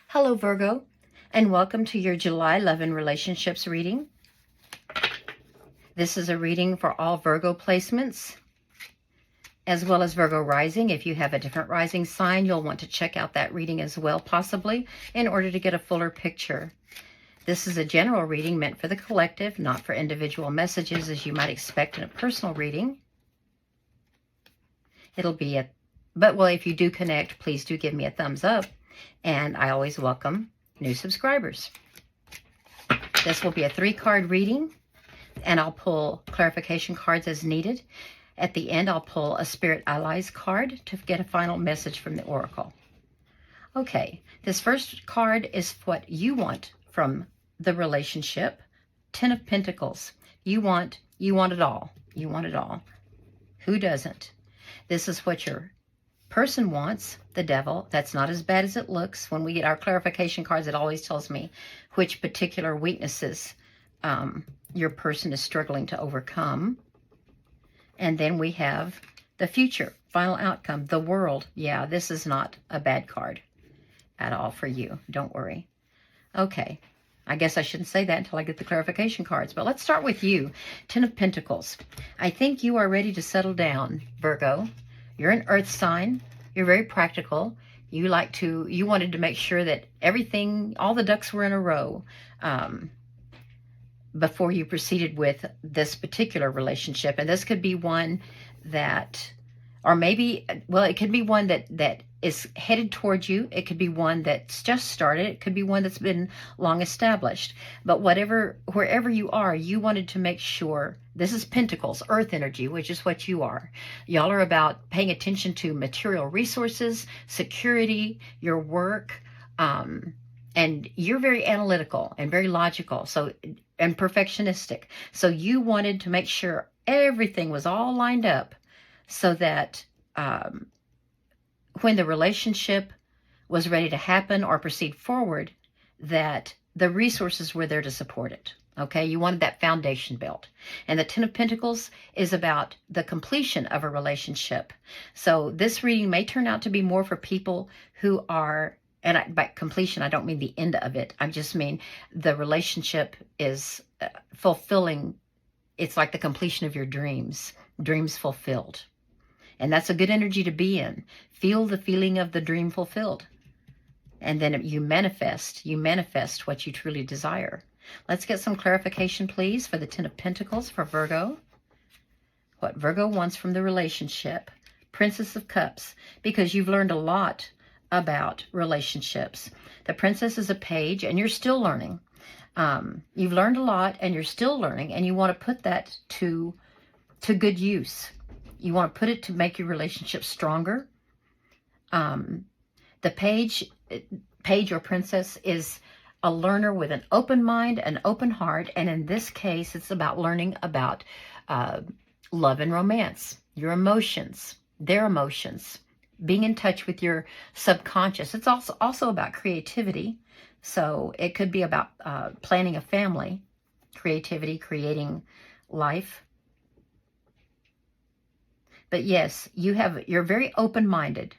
Hello, Virgo, and welcome to your July Love and Relationships reading. This is a reading for all Virgo placements, as well as Virgo rising. If you have a different rising sign, you'll want to check out that reading as well, possibly, in order to get a fuller picture. This is a general reading meant for the collective, not for individual messages, as you might expect in a personal reading. It'll be if you do connect, please do give me a thumbs up, and I always welcome new subscribers. This will be a 3-card reading, and I'll pull clarification cards as needed. At the end, I'll pull a Spirit Allies card to get a final message from the Oracle. Okay, this first card is what you want from the relationship. 10 of Pentacles. You want it all. You want it all. Who doesn't? This is what your person wants, the Devil. That's not as bad as it looks. When we get our clarification cards, it always tells me which particular weaknesses your person is struggling to overcome. And then we have the future, final outcome, the World. Yeah, this is not a bad card at all for you. Don't worry. Okay, I guess I shouldn't say that until I get the clarification cards. But let's start with you. 10 of Pentacles. I think you are ready to settle down, Virgo. You're an earth sign. You're very practical. You wanted to make sure that everything, all the ducks were in a row before you proceeded with this particular relationship. And this could be one that, or maybe, well, it could be one that is headed towards you. It could be one that's just started. It could be one that's been long established. But wherever you are, you wanted to make sure, this is Pentacles, earth energy, which is what you are. Y'all are about paying attention to material resources, security, your work, and you're very analytical and very logical, and perfectionistic. So you wanted to make sure everything was all lined up so that when the relationship was ready to happen or proceed forward, that the resources were there to support it. Okay, you wanted that foundation built. And the 10 of Pentacles is about the completion of a relationship. So this reading may turn out to be more for people who are, and by completion, I don't mean the end of it. I just mean the relationship is fulfilling. It's like the completion of your dreams fulfilled. And that's a good energy to be in. Feel the feeling of the dream fulfilled. And then you manifest what you truly desire. Let's get some clarification, please, for the 10 of Pentacles for Virgo. What Virgo wants from the relationship. Princess of Cups, because you've learned a lot about relationships. The Princess is a page, and you're still learning. You've learned a lot, and you're still learning, and you want to put that to good use. You want to put it to make your relationship stronger. The page or princess is a learner with an open mind, an open heart, and in this case, it's about learning about love and romance, your emotions, their emotions, being in touch with your subconscious. It's also about creativity. So it could be about planning a family, creativity, creating life. But yes, you're very open-minded.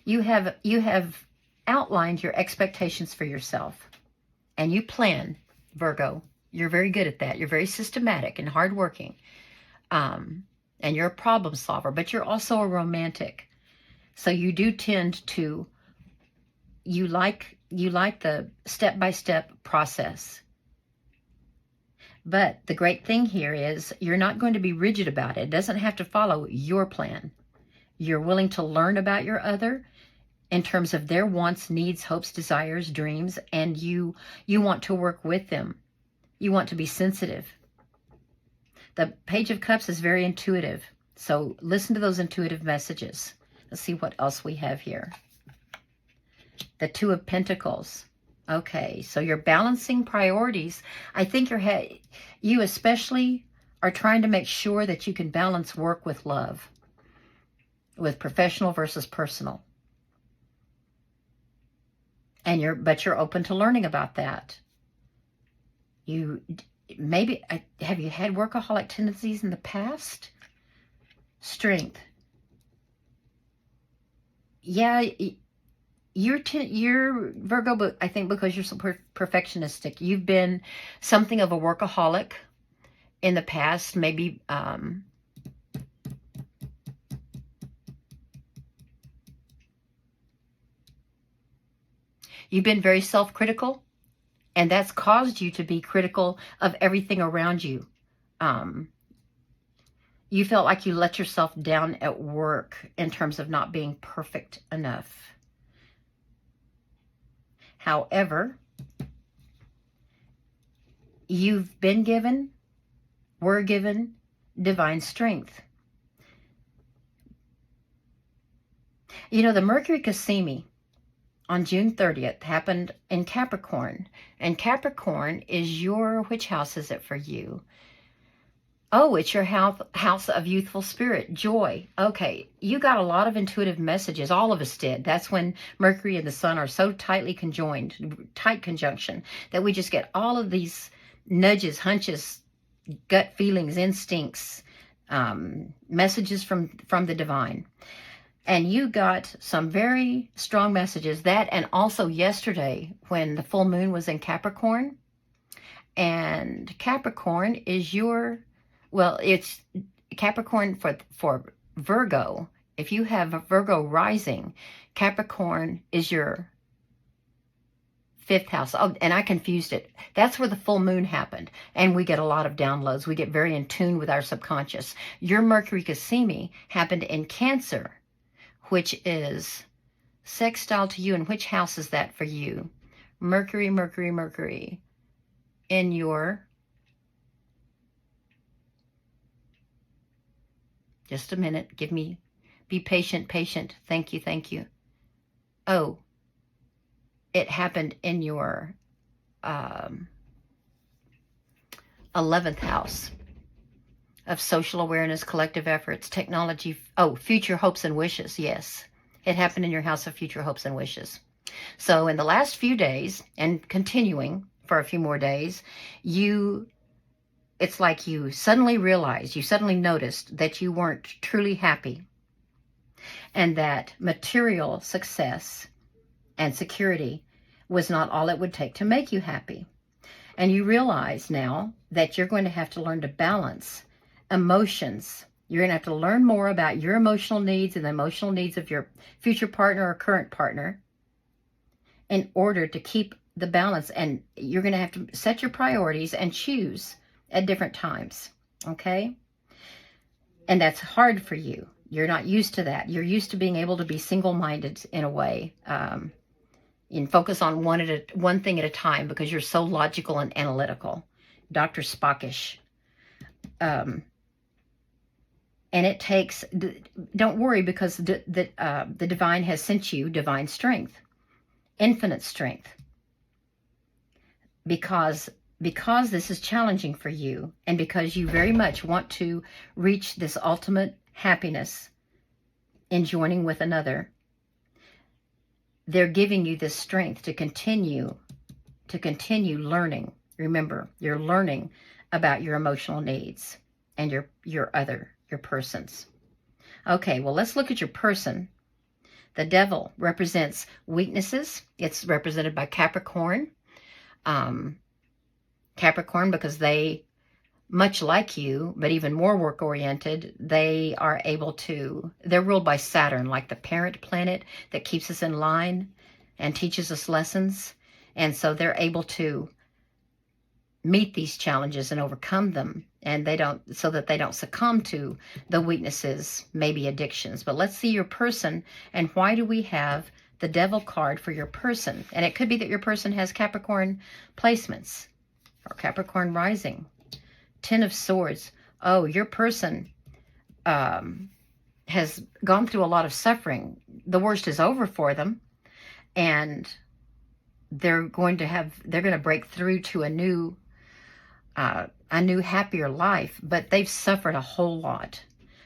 You have outlined your expectations for yourself, and you plan, Virgo. You're very good at that. You're very systematic and hardworking, and you're a problem solver. But you're also a romantic, so you do tend to you like the step-by-step process. But the great thing here is you're not going to be rigid about it. It doesn't have to follow your plan. You're willing to learn about your other in terms of their wants, needs, hopes, desires, dreams, and you want to work with them. You want to be sensitive. The Page of Cups is very intuitive, so listen to those intuitive messages. Let's see what else we have here. The 2 of Pentacles. Okay, so you're balancing priorities. I think you especially are trying to make sure that you can balance work with love, with professional versus personal. And but you're open to learning about that. Have you had workaholic tendencies in the past? Strength. Yeah, you're Virgo, but I think because you're so perfectionistic, you've been something of a workaholic in the past. Maybe you've been very self-critical, and that's caused you to be critical of everything around you. You felt like you let yourself down at work in terms of not being perfect enough. However, you've been given, were given divine strength. You know, the Mercury Cassimi on June 30th happened in Capricorn. And Capricorn is your, which house is it for you? Oh, it's your house of youthful spirit, joy. Okay, you got a lot of intuitive messages. All of us did. That's when Mercury and the Sun are so tightly conjoined, tight conjunction, that we just get all of these nudges, hunches, gut feelings, instincts, messages from the divine. And you got some very strong messages. That, and also yesterday when the full moon was in Capricorn. And Capricorn is your, well, it's Capricorn for Virgo. If you have a Virgo rising, Capricorn is your 5th house. Oh, and I confused it. That's where the full moon happened. And we get a lot of downloads. We get very in tune with our subconscious. Your Mercury Cassimi happened in Cancer, which is sextile to you. And which house is that for you? Mercury, Mercury, Mercury in your, just a minute, be patient, patient. Thank you, thank you. Oh, it happened in your 11th house of social awareness, collective efforts, technology. Oh, future hopes and wishes. Yes, it happened in your house of future hopes and wishes. So in the last few days, and continuing for a few more days, it's like you suddenly realized, you suddenly noticed that you weren't truly happy, and that material success and security was not all it would take to make you happy. And you realize now that you're going to have to learn to balance emotions. You're going to have to learn more about your emotional needs and the emotional needs of your future partner or current partner in order to keep the balance. And you're going to have to set your priorities and choose at different times, okay? And that's hard for you. You're not used to that. You're used to being able to be single-minded in a way, and focus on one thing at a time because you're so logical and analytical, Dr. Spockish. And it takes, don't worry, because the divine has sent you divine strength, infinite strength, because this is challenging for you, and because you very much want to reach this ultimate happiness in joining with another. They're giving you this strength to continue learning. Remember, you're learning about your emotional needs and your persons. Okay, well, let's look at your person. The devil represents weaknesses. It's represented by Capricorn. Capricorn, because they, much like you, but even more work-oriented, they're ruled by Saturn, like the parent planet that keeps us in line and teaches us lessons. And so they're able to meet these challenges and overcome them, and so that they don't succumb to the weaknesses, maybe addictions. But let's see your person, and why do we have the devil card for your person? And it could be that your person has Capricorn placements or Capricorn rising. 10 of Swords. Oh, your person has gone through a lot of suffering. The worst is over for them, and they're going to break through to a new happier life. But they've suffered a whole lot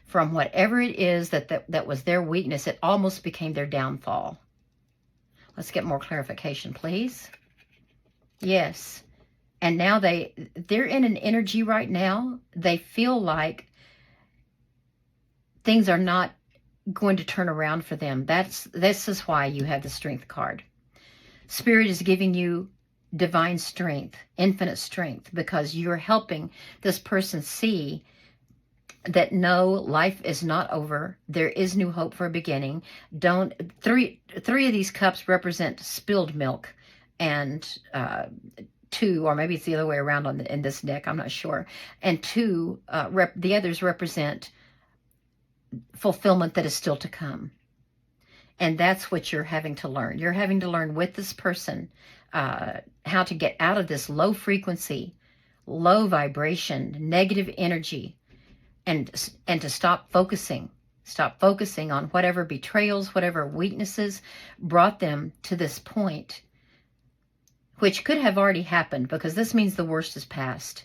from whatever it is that was their weakness. It almost became their downfall. Let's get more clarification, please. Yes. And now they're in an energy right now. They feel like things are not going to turn around for them. This is why you have the Strength card. Spirit is giving you divine strength, infinite strength, because you're helping this person see that no, life is not over. There is new hope for a beginning. Three of these cups represent spilled milk, and two, or maybe it's the other way around in this deck, I'm not sure. And two, the others represent fulfillment that is still to come. And that's what you're having to learn. You're having to learn with this person how to get out of this low frequency, low vibration, negative energy, and to stop focusing on whatever betrayals, whatever weaknesses brought them to this point, which could have already happened, because this means the worst is past.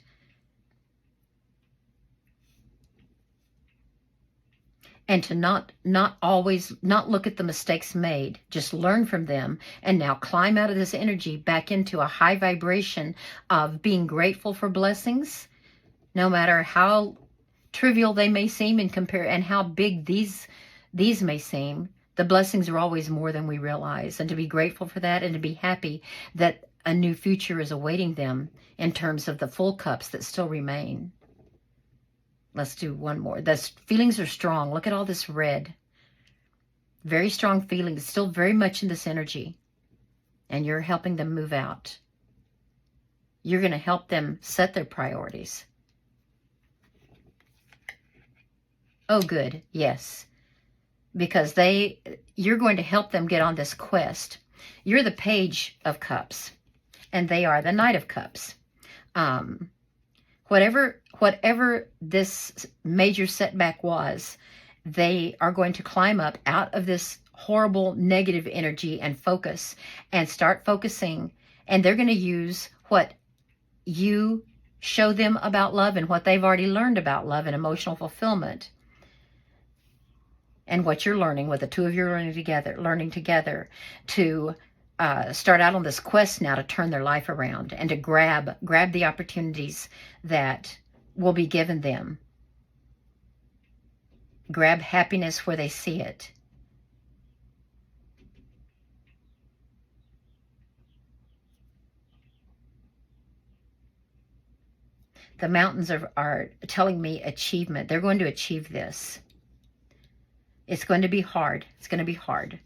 And to not look at the mistakes made, just learn from them, and now climb out of this energy back into a high vibration of being grateful for blessings, no matter how trivial they may seem and how big these may seem. The blessings are always more than we realize, and to be grateful for that, and to be happy that a new future is awaiting them in terms of the full cups that still remain. Let's do one more. The feelings are strong. Look at all this red. Very strong feelings, still very much in this energy. And you're helping them move out. You're going to help them set their priorities. Oh, good. Yes. Because you're going to help them get on this quest. You're the Page of Cups, and they are the Knight of Cups. Whatever this major setback was, they are going to climb up out of this horrible negative energy and focus, and start focusing. And they're going to use what you show them about love, and what they've already learned about love and emotional fulfillment, and what you're learning, what the two of you are learning together to start out on this quest now to turn their life around, and to grab the opportunities that will be given them. Grab happiness where they see it. The mountains are telling me achievement. They're going to achieve this. It's going to be hard. It's going to be hard.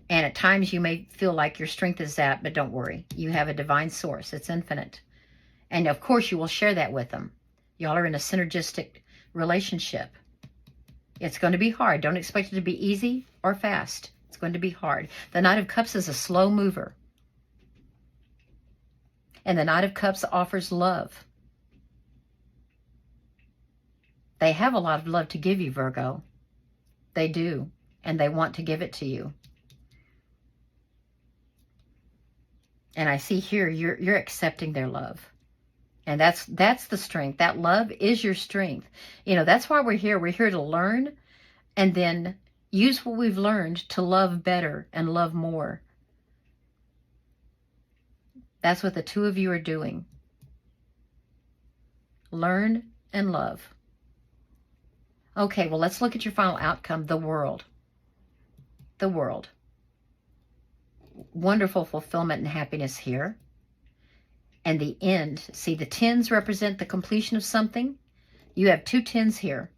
And at times you may feel like your strength is zapped, but don't worry. You have a divine source. It's infinite. And of course you will share that with them. Y'all are in a synergistic relationship. It's going to be hard. Don't expect it to be easy or fast. It's going to be hard. The Knight of Cups is a slow mover. And the Knight of Cups offers love. They have a lot of love to give you, Virgo. They do. And they want to give it to you. And I see here you're accepting their love. And that's the strength. That love is your strength. You know, that's why we're here. We're here to learn, and then use what we've learned to love better and love more. That's what the two of you are doing. Learn and love. Okay, well, let's look at your final outcome, the World. The World. Wonderful fulfillment and happiness here. And the end. See, the 10s represent the completion of something. You have 2 10s here.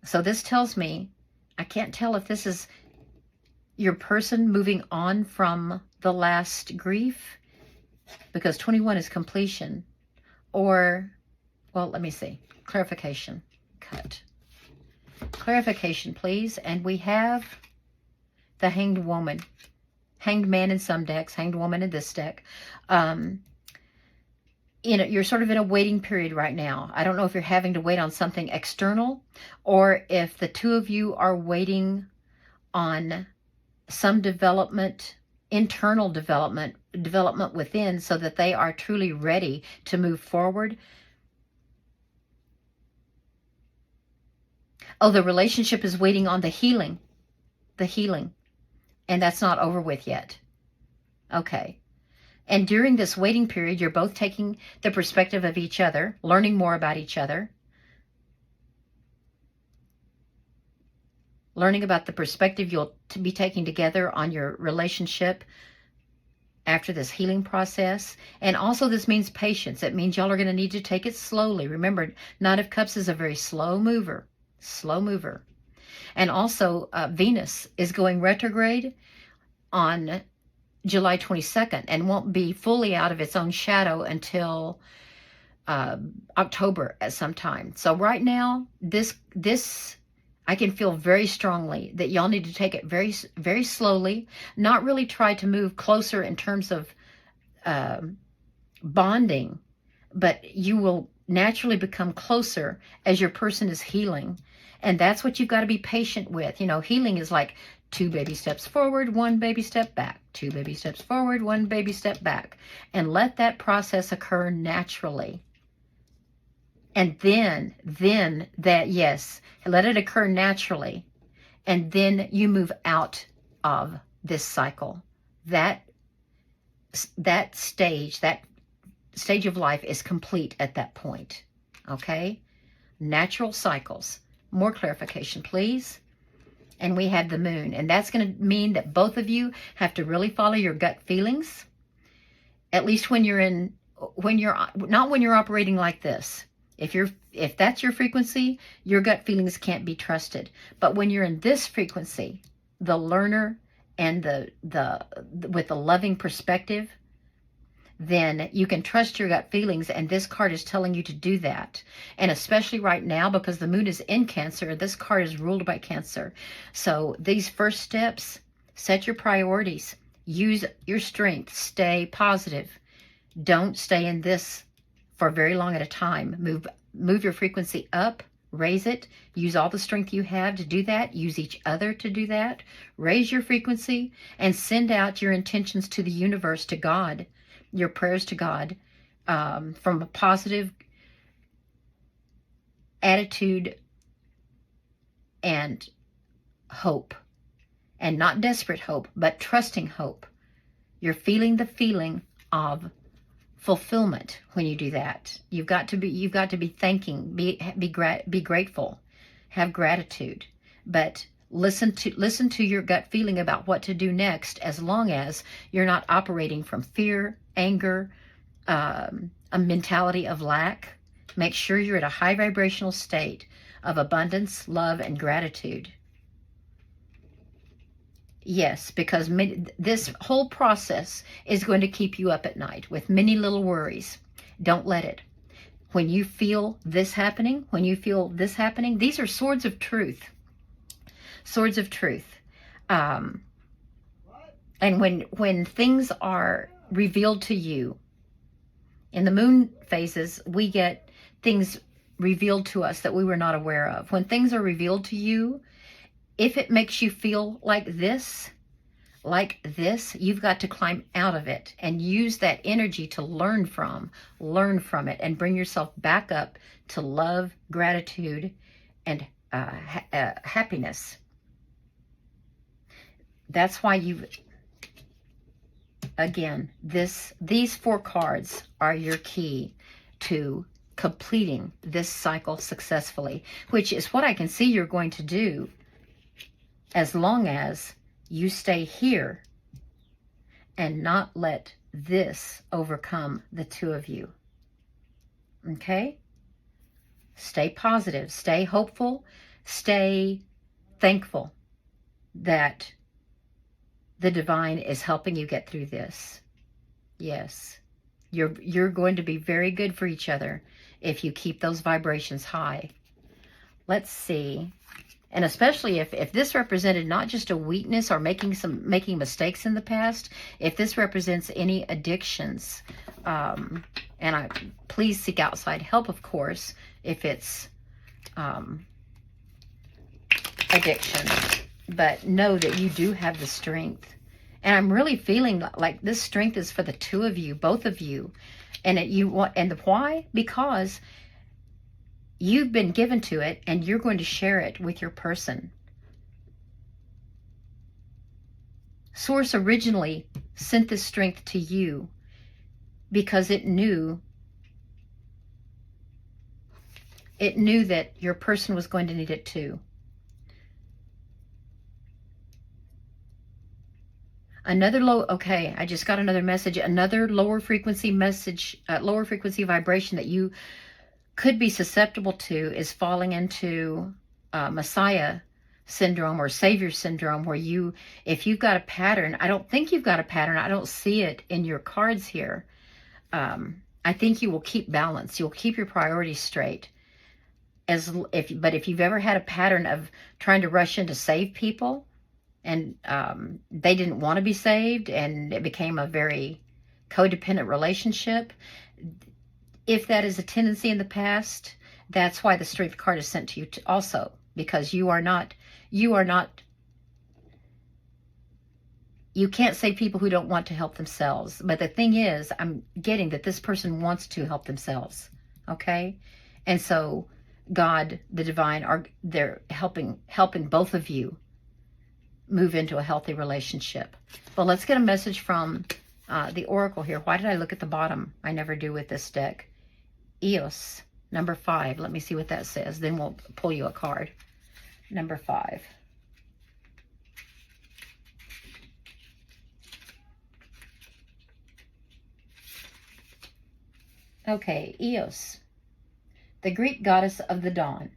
So this tells me, I can't tell if this is your person moving on from the last grief, because 21 is completion. Or, well, let me see. Clarification. Cut. Clarification, please. And we have the Hanged Woman. Hanged Man in some decks, Hanged Woman in this deck. You're sort of in a waiting period right now. I don't know if you're having to wait on something external, or if the two of you are waiting on some development, internal development within, so that they are truly ready to move forward. Oh, the relationship is waiting on the healing. The healing. And that's not over with yet. Okay. And during this waiting period, you're both taking the perspective of each other, learning more about each other. learning about the perspective you'll be taking together on your relationship after this healing process. And also this means patience. It means y'all are going to need to take it slowly. Remember, Nine of Cups is a very slow mover. Slow mover. And also Venus is going retrograde on July 22nd and won't be fully out of its own shadow until October at some time. So right now, this I can feel very strongly that y'all need to take it very, very slowly, not really try to move closer in terms of bonding, but you will naturally become closer as your person is healing. And that's what you've got to be patient with. You know, healing is like 2 baby steps forward, 1 baby step back, 2 baby steps forward, 1 baby step back, and let that process occur naturally. And then that, yes, let it occur naturally. And then you move out of this cycle. That stage of life is complete at that point. Okay? Natural cycles. More clarification, please. And we have the moon. And that's going to mean that both of you have to really follow your gut feelings. At least when you're not when you're operating like this. If that's your frequency, your gut feelings can't be trusted. But when you're in this frequency, the learner and with the loving perspective, then you can trust your gut feelings, and this card is telling you to do that. And especially right now, because the moon is in Cancer, this card is ruled by Cancer. So these first steps, set your priorities, use your strength, stay positive. Don't stay in this for very long at a time. Move your frequency up, raise it, use all the strength you have to do that, use each other to do that, raise your frequency, and send out your intentions to the universe, to God, your prayers to God, from a positive attitude and hope, and not desperate hope, but trusting hope. You're feeling the feeling of fulfillment when you do that. You've got to be thanking, be grateful, have gratitude, but listen to your gut feeling about what to do next, as long as you're not operating from fear, anger, a mentality of lack. Make sure you're at a high vibrational state of abundance, love, and gratitude. Yes, because this whole process is going to keep you up at night with many little worries. Don't let it. When you feel this happening, these are swords of truth. Swords of truth. And when things are revealed to you, in the moon phases, we get things revealed to us that we were not aware of. When things are revealed to you, if it makes you feel like this, you've got to climb out of it and use that energy to learn from it, and bring yourself back up to love, gratitude, and happiness. That's why again, these 4 cards are your key to completing this cycle successfully, which is what I can see you're going to do, as long as you stay here and not let this overcome the two of you. Okay? Stay positive, stay hopeful, stay thankful that the divine is helping you get through this. Yes. You're going to be very good for each other if you keep those vibrations high. Let's see. And especially if this represented not just a weakness or making mistakes in the past, if this represents any addictions, please seek outside help, of course, if it's addiction. But know that you do have the strength. And I'm really feeling like this strength is for the two of you, both of you. And why? Because you've been given to it, and you're going to share it with your person. Source originally sent this strength to you because it knew that your person was going to need it too. Another low, okay, I just got another message. Another lower frequency message, lower frequency vibration that you could be susceptible to is falling into Messiah syndrome or Savior syndrome, where you, if you've got a pattern, I don't think you've got a pattern. I don't see it in your cards here. I think you will keep balance. You'll keep your priorities straight. But if you've ever had a pattern of trying to rush in to save people, and they didn't want to be saved, and it became a very codependent relationship, if that is a tendency in the past, that's why the Strength card is sent to you also, because you can't save people who don't want to help themselves. But the thing is, I'm getting that this person wants to help themselves, okay? And so God, the divine, they're helping both of you move into a healthy relationship. Well, let's get a message from the Oracle here. Why did I look at the bottom? I never do with this deck. Eos, number 5. Let me see what that says. Then we'll pull you a card. Number 5. Okay, Eos, the Greek goddess of the dawn.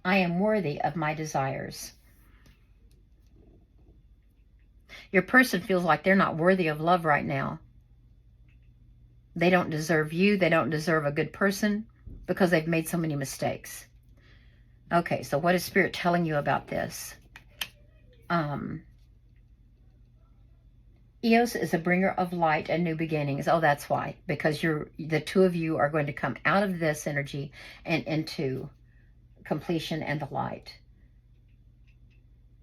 I am worthy of my desires. Your person feels like they're not worthy of love right now. They don't deserve you. They don't deserve a good person because they've made so many mistakes. Okay, so what is Spirit telling you about this? Eos is a bringer of light and new beginnings. Oh, that's why. Because the two of you are going to come out of this energy and into completion and the light.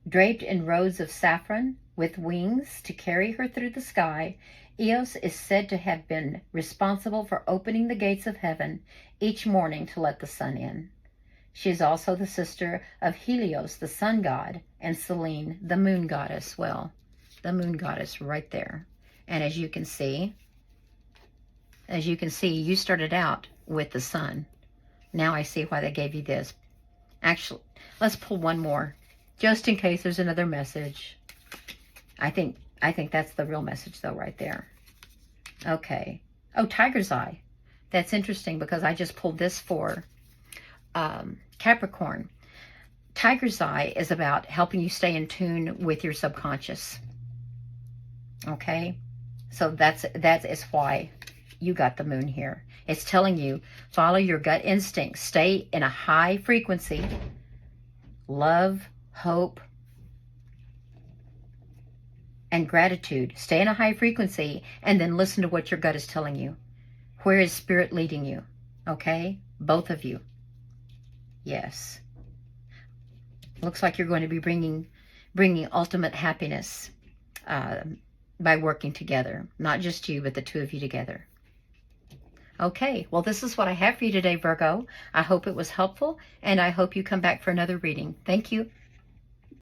Draped in robes of saffron with wings to carry her through the sky, Eos is said to have been responsible for opening the gates of heaven each morning to let the sun in. She is also the sister of Helios, the sun god, and Selene, the moon goddess. Well, the moon goddess right there. And as you can see, you started out with the sun. Now I see why they gave you this. Actually, let's pull one more, just in case there's another message. I think that's the real message, though, right there. Okay. Oh, Tiger's Eye. That's interesting because I just pulled this for Capricorn. Tiger's Eye is about helping you stay in tune with your subconscious. Okay? So that is why you got the moon here. It's telling you, follow your gut instinct. Stay in a high frequency. Love, hope, and gratitude. Stay in a high frequency and then listen to what your gut is telling you. Where is Spirit leading you? Okay? Both of you. Yes. Looks like you're going to be bringing ultimate happiness by working together. Not just you, but the two of you together. Okay, well, this is what I have for you today, Virgo. I hope it was helpful, and I hope you come back for another reading. Thank you.